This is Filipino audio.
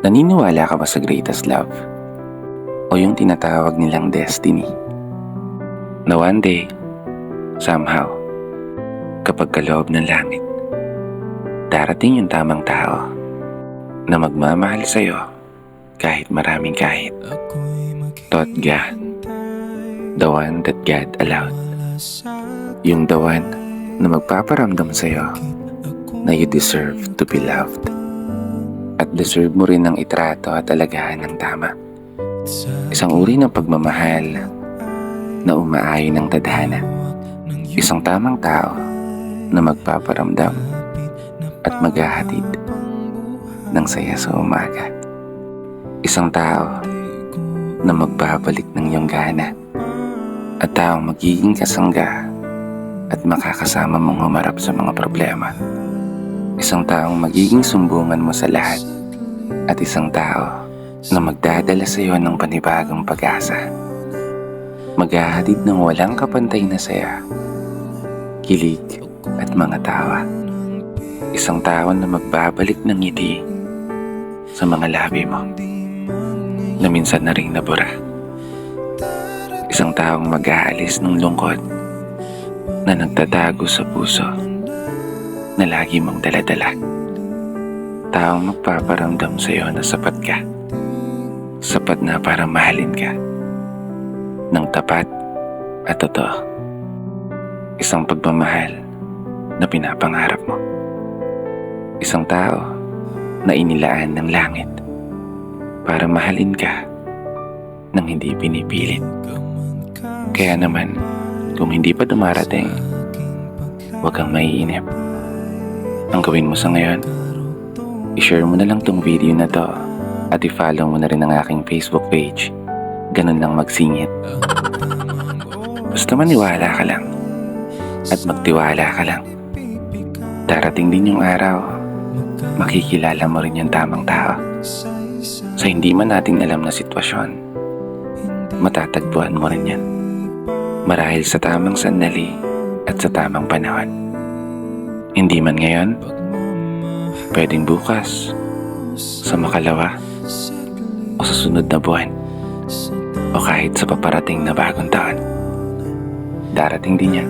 Naniniwala ka ba sa greatest love? O yung tinatawag nilang destiny? Na one day, somehow, kapag kaloob ng langit, darating yung tamang tao na magmamahal sa'yo kahit maraming kahit. Totga, the one that God allowed. Yung the one na magpaparamdam sa'yo na you deserve to be loved. At deserve mo rin ng itrato at alagaan ng tama. Isang uri ng pagmamahal na umaayon ng tadhana. Isang tamang tao na magpaparamdam at maghahatid ng saya sa umaga. Isang tao na magbabalik ng iyong gana at taong magiging kasangga at makakasama mong humarap sa mga problema. Isang taong magiging sumbungan mo sa lahat at isang tao na magdadala sa iyo ng panibagong pag-asa. Maghahatid ng walang kapantay na saya, kilig at mga tawa. Isang tao na magbabalik ng ngiti sa mga labi mo na minsan na ring nabura. Isang taong mag-aalis ng lungkot na nagtatago sa puso na lagi mong daladala. Taong magpaparamdam sa iyo na sapat ka. Sapat na para mahalin ka ng tapat at totoo. Isang pagmamahal na pinapangarap mo. Isang tao na inilaan ng langit para mahalin ka nang hindi pinipilit. Kaya naman, kung hindi pa dumarating, huwag kang maiinip. Ang gawin mo sa ngayon, i-share mo na lang tong video na to at i-follow mo na rin ang aking Facebook page. Ganun lang magsingit. Basta maniwala ka lang at magtiwala ka lang. Darating din yung araw, makikilala mo rin yung tamang tao. Sa hindi man natin alam na sitwasyon, matatagpuan mo rin yan. Marahil sa tamang sandali at sa tamang panahon. Hindi man ngayon, pwedeng bukas, sa makalawa, o sa sunod na buwan, o kahit sa paparating na bagong taon. Darating din yan.